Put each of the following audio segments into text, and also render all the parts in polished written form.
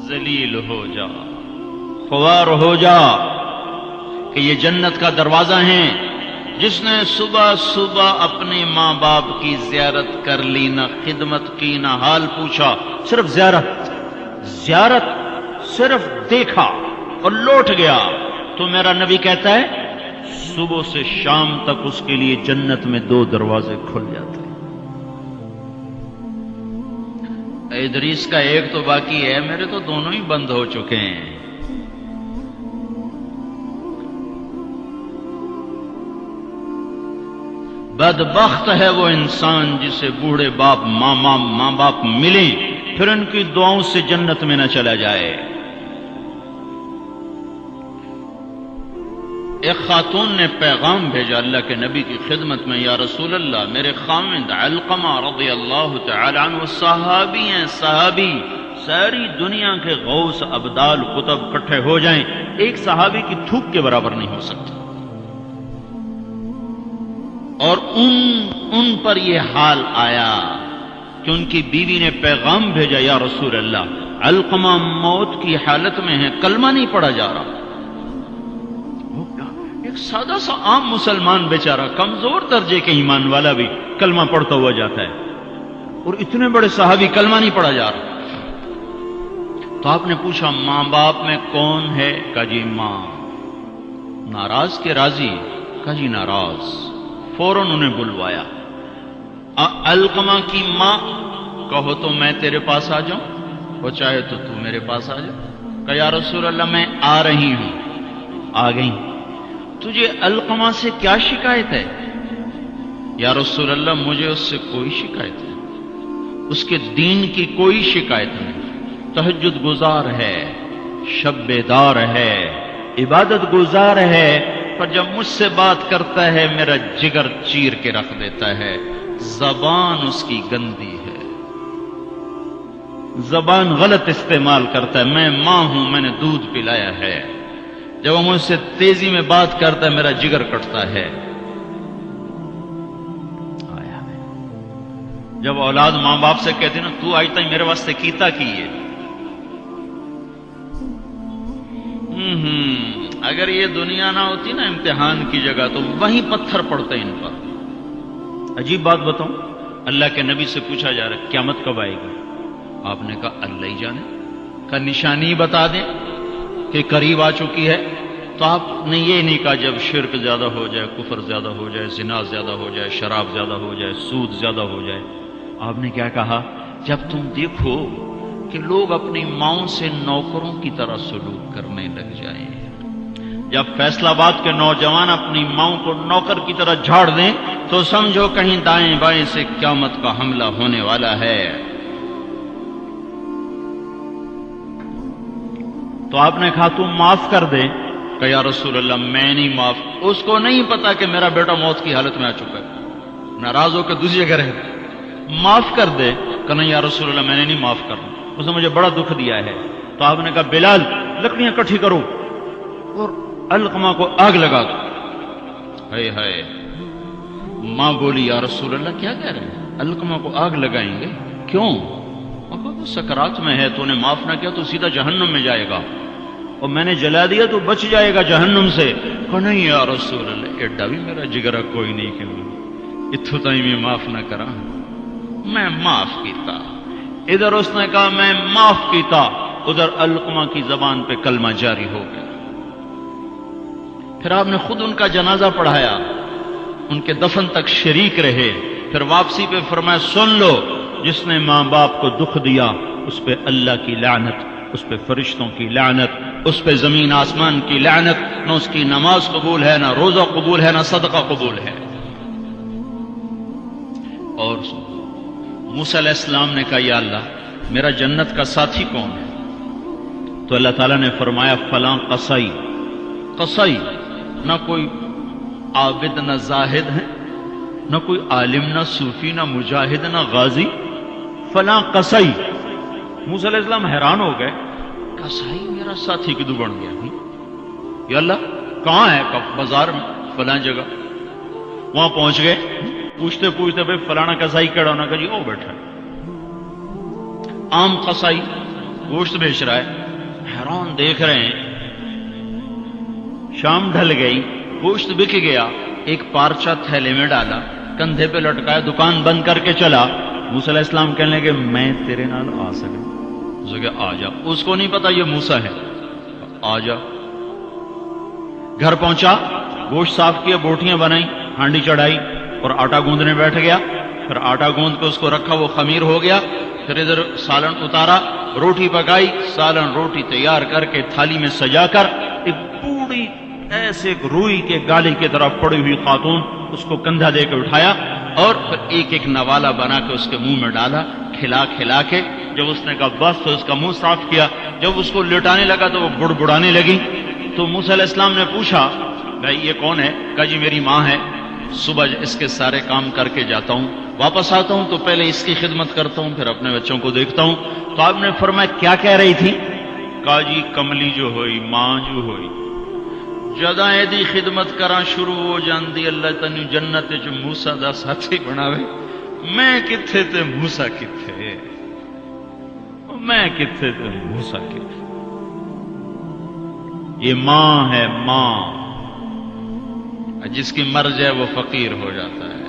ذلیل ہو جا، خوار ہو جا کہ یہ جنت کا دروازہ ہے۔ جس نے صبح صبح اپنے ماں باپ کی زیارت کر لی، نہ خدمت کی نہ حال پوچھا، صرف زیارت صرف دیکھا اور لوٹ گیا، تو میرا نبی کہتا ہے صبح سے شام تک اس کے لیے جنت میں 2 دروازے کھل جاتے ہیں۔ ادریس کا ایک تو باقی ہے، میرے تو دونوں ہی بند ہو چکے ہیں۔ بدبخت ہے وہ انسان جسے بوڑھے باپ ماں باپ ملیں پھر ان کی دعاؤں سے جنت میں نہ چلا جائے۔ ایک خاتون نے پیغام بھیجا اللہ کے نبی کی خدمت میں، یا رسول اللہ، میرے خاوند علقمہ رضی اللہ تعالی عنہ صحابی ہیں، صحابی، ساری دنیا کے غوث ابدال قطب اکٹھے ہو جائیں، ایک صحابی کی تھوک کے برابر نہیں ہو سکتی۔ اور ان پر یہ حال آیا کہ ان کی بیوی نے پیغام بھیجا، یا رسول اللہ، علقمہ موت کی حالت میں ہے، کلمہ نہیں پڑھا جا رہا۔ ایک سادہ سا عام مسلمان بیچارہ، کمزور درجے کے ایمان والا بھی کلمہ پڑھتا ہوا جاتا ہے، اور اتنے بڑے صحابی کلمہ نہیں پڑھا جا رہا۔ تو آپ نے پوچھا ماں باپ میں کون ہے؟ کہا جی ماں۔ ناراض کے راضی؟ کہا جی ناراض۔ فوراً انہیں بلوایا۔ علقمہ کی ماں، کہو تو میں تیرے پاس آ جاؤں، وہ چاہے تو میرے پاس آ جا۔ کہا یا رسول اللہ میں آ رہی ہوں۔ آ گئی۔ تجھے علقمہ سے کیا شکایت ہے؟ یا رسول اللہ مجھے اس سے کوئی شکایت نہیں، اس کے دین کی کوئی شکایت نہیں، تہجد گزار ہے، شب بیدار ہے، عبادت گزار ہے، پر جب مجھ سے بات کرتا ہے میرا جگر چیر کے رکھ دیتا ہے، زبان اس کی گندی ہے، زبان غلط استعمال کرتا ہے۔ میں ماں ہوں، میں نے دودھ پلایا ہے، جب وہ مجھ سے تیزی میں بات کرتا ہے میرا جگر کٹتا ہے۔ جب اولاد ماں باپ سے کہتے نا تو آج تک میرے واسطے کیتا کی ہے، اگر یہ دنیا نہ ہوتی نا امتحان کی جگہ تو وہیں پتھر پڑتے ان پر۔ عجیب بات بتاؤں، اللہ کے نبی سے پوچھا جا رہا ہے قیامت کب آئے گی؟ آپ نے کہا اللہ ہی جانے۔ کا نشانی بتا دیں کہ قریب آ چکی ہے؟ تو آپ نے یہ نہیں کہا جب شرک زیادہ ہو جائے، کفر زیادہ ہو جائے، زنا زیادہ ہو جائے، شراب زیادہ ہو جائے، سود زیادہ ہو جائے۔ آپ نے کیا کہا؟ جب تم دیکھو کہ لوگ اپنی ماؤں سے نوکروں کی طرح سلوک کرنے لگ جائیں، جب فیصل آباد کے نوجوان اپنی ماؤں کو نوکر کی طرح جھاڑ دیں تو سمجھو کہیں دائیں بائیں سے قیامت کا حملہ ہونے والا ہے۔ تو آپ نے کہا تم معاف کر دے۔ کہ یا رسول اللہ میں نہیں معاف، اس کو نہیں پتا کہ میرا بیٹا موت کی حالت میں آ چکا ہے، ناراض ہو کے دوسری جگہ رہ معاف کر دے۔ کہ نہیں یا رسول اللہ میں نے نہیں معاف کرنا، اس نے مجھے بڑا دکھ دیا ہے۔ تو آپ نے کہا بلال لکڑیاں اکٹھی کرو اور علقمہ کو آگ لگا دو۔ ہائے ہائے، ماں بولی یا رسول اللہ کیا کہہ رہے ہیں، علقمہ کو آگ لگائیں گے؟ کیوں؟ وہ سکرات میں ہے، تو نے معاف نہ کیا تو سیدھا جہنم میں جائے گا، اور میں نے جلا دیا تو بچ جائے گا جہنم سے۔ کہ نہیں یا رسول اللہ ایڈا بھی میرا جگرا کوئی نہیں کہ اتھو تائی میں معاف نہ کرا، میں معاف کیتا۔ ادھر اس نے کہا میں معاف کیتا، ادھر علقمہ کی زبان پہ کلمہ جاری ہو گیا۔ پھر آپ نے خود ان کا جنازہ پڑھایا، ان کے دفن تک شریک رہے، پھر واپسی پہ فرمایا سن لو، جس نے ماں باپ کو دکھ دیا اس پہ اللہ کی لعنت، اس پہ فرشتوں کی لعنت، اس پہ زمین آسمان کی لعنت، نہ اس کی نماز قبول ہے، نہ روزہ قبول ہے، نہ صدقہ قبول ہے۔ اور موسیٰ علیہ السلام نے کہا یا اللہ میرا جنت کا ساتھی کون ہے؟ تو اللہ تعالیٰ نے فرمایا فلاں قصائی۔ قصائی نہ کوئی عابد نہ زاہد ہے، نہ کوئی عالم نہ صوفی نہ مجاہد نہ غازی، فلاں قصائی۔ موسیٰ علیہ السلام حیران ہو گئے، कसाई मेरा साथी किदू बन गया? या अल्लाह कहाँ है? बाजार में फलां जगह। वहां पहुंच गए, पूछते पूछते भाई फलाना कसाई केड़ा होना का जी ओ बैठा है। आम कसाई गोश्त बेच रहा है, हैरान देख रहे हैं। शाम ढल गई, गोश्त बिक गया, एक पारचा थैले में डाला, कंधे पे लटकाया, दुकान बंद करके चला। मूसा अलैहिस्सलाम कहने लगे मैं तेरे नाल आ सका? उसने कहा आ जा। उसको नहीं पता ये मूसा है। आ जा। घर पहुंचा, गोश्त साफ किया, बोटियां बनाई, हांडी चढ़ाई और आटा गूंदने बैठ गया। फिर आटा गूंद के उसको रखा, वो खमीर हो गया। फिर इधर सालन उतारा, रोटी पकाई, सालन रोटी तैयार करके थाली में सजाकर एक बूढ़ी ऐसे एक रूई के गाली की तरफ पड़ी हुई खातून, उसको कंधा देकर उठाया और फिर एक एक नवाला बना के उसके मुंह में डाला, खिला खिला के। जब उसने कहा बस तो उसका मुंह साफ किया। जब उसको लिटाने लगा तो वो बुड़बुड़ाने लगी। तो मूसा अलैहिस्सलाम ने पूछा भाई ये कौन है? कहा जी मेरी माँ है, सुबह इसके सारे काम करके जाता हूँ, वापस आता हूँ तो पहले इसकी खिदमत करता हूँ, फिर अपने बच्चों को देखता हूँ। तो आपने फरमाया क्या कह रही थी? कहा जी कमली जो होई, मां जो होई, जदा एदी खिदमत करा शुरू हो जाती, अल्लाह तन्नू जन्नत च मूसा दा साथी बनावे। मैं किथे ते मूसा किथे, मैं किथे ते मूसा किथे। ये मां है, मां। जिसकी मर जाए वो फकीर हो जाता है,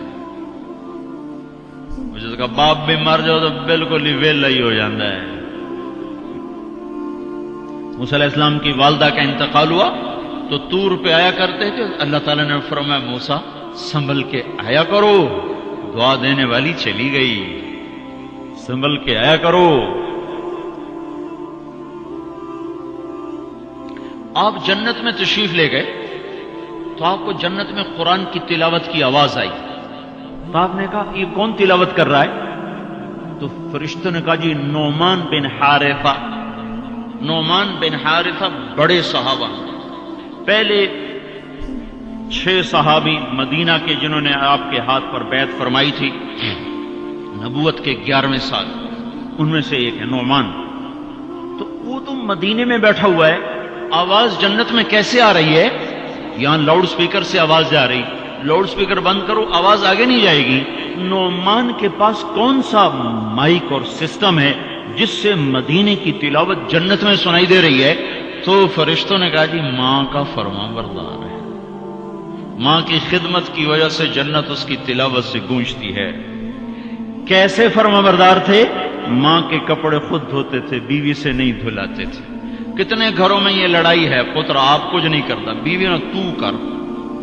जिसका बाप भी मर जाओ तो बिल्कुल ही वेला ही हो जाता है। मूसा अलैहिस्सलाम की वालदा का इंतकाल हुआ तो तूर पे आया करते थे। अल्लाह ताला ने फरमाया मूसा संभल के आया करो, दुआ देने वाली चली गई, संभल के आया करो। आप जन्नत में तशरीफ ले गए तो आपको जन्नत में कुरान की तिलावत की आवाज आई। तो आपने कहा ये कौन तिलावत कर रहा है? तो फरिश्तों ने कहा जी नोमान बिन हारिसा। नोमान बिन हारिसा बड़े सहाबा, पहले 6 सहाबी मदीना के जिन्होंने आपके हाथ पर बैत फरमाई थी नबूवत के 11वें साल, उनमें से एक है नोमान। तो वो तो मदीने में बैठा हुआ है, आवाज जन्नत में कैसे आ रही है? यहां लाउड स्पीकर से आवाज जा रही, लाउड स्पीकर बंद करो आवाज आगे नहीं जाएगी। नोमान के पास कौन सा माइक और सिस्टम है जिससे मदीने की तिलावत जन्नत में सुनाई दे रही है? तो फरिश्तों ने कहा जी मां का फरमाबरदार है, मां की खिदमत की वजह से जन्नत उसकी तिलावत से गूंजती है। कैसे फरमाबरदार थे? मां के कपड़े खुद धोते थे, बीवी से नहीं धुलाते थे। कितने घरों में ये लड़ाई है, पुत्र आप कुछ नहीं करता, बीवी ने तू कर,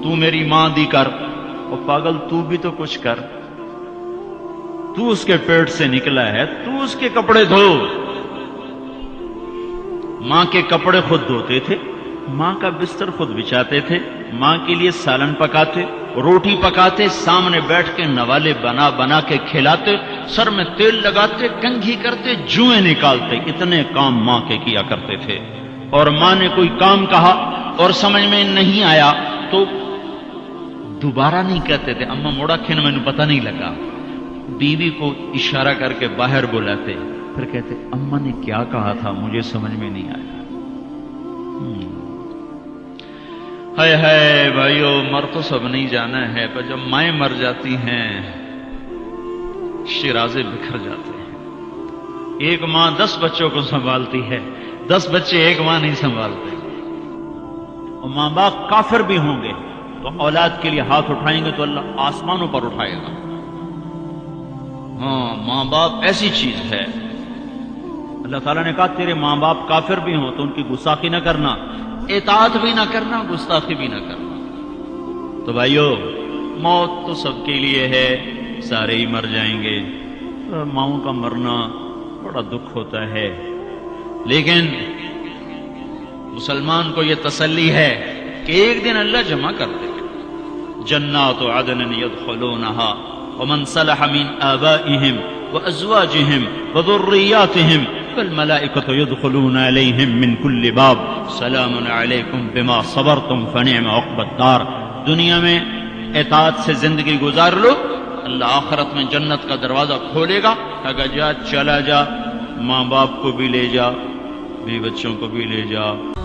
तू मेरी मां दी कर। और पागल तू भी तो कुछ कर, तू उसके पेट से निकला है, तू उसके कपड़े धो। मां के कपड़े खुद धोते थे, मां का बिस्तर खुद बिछाते थे, मां के लिए सालन पकाते, रोटी पकाते, सामने बैठ के नवाले बना बना के खिलाते, सर में तेल लगाते, कंघी करते, जुएं निकालते। इतने काम मां के किया करते थे। और मां ने कोई काम कहा और समझ में नहीं आया तो दोबारा नहीं कहते थे अम्मा मोड़ा खिन मैंने पता नहीं लगा। बीवी को इशारा करके बाहर बुलाते, फिर कहते अम्मा ने क्या कहा था मुझे समझ में नहीं आया। हाय हाय भाइयों, मर तो सब नहीं जाना है, पर जब माएं मर जाती हैं शिराजे बिखर जाते हैं। एक मां 10 बच्चों को संभालती है, 10 बच्चे एक मां नहीं संभालते। और मां बाप काफिर भी होंगे तो औलाद के लिए हाथ उठाएंगे तो अल्लाह आसमानों पर उठाएगा। हाँ, मां बाप ऐसी चीज है। अल्लाह ताला ने कहा तेरे मां बाप काफिर भी हों तो उनकी गुस्ताखी न करना, इताअत भी ना करना, गुस्ताखी भी ना करना। तो भाइयों, मौत तो सबके लिए है, सारे ही मर जाएंगे। माओं का मरना बड़ा दुख होता है, लेकिन मुसलमान को यह तसल्ली है कि एक दिन अल्लाह जमा कर देगा। जन्नातु अदन यदखुलूनहा वमन सलह मिन आबाइहिम व अज़वाजिहिम व ज़ुर्रिय्यातिहिम वल मलाइकतु यदखुलूना अलैहिम मिन कुल्लि बाब सलामुन अलैकुम बिमा सबरतुम फनिअम उक़बद्दार। दुनिया में इताअत से जिंदगी गुजार लो, अल्लाह आखिरत में जन्नत का दरवाजा खोलेगा। अगर जा चला जा, माँ बाप को भी ले जा, بھی بچوں کو بھی لے جا۔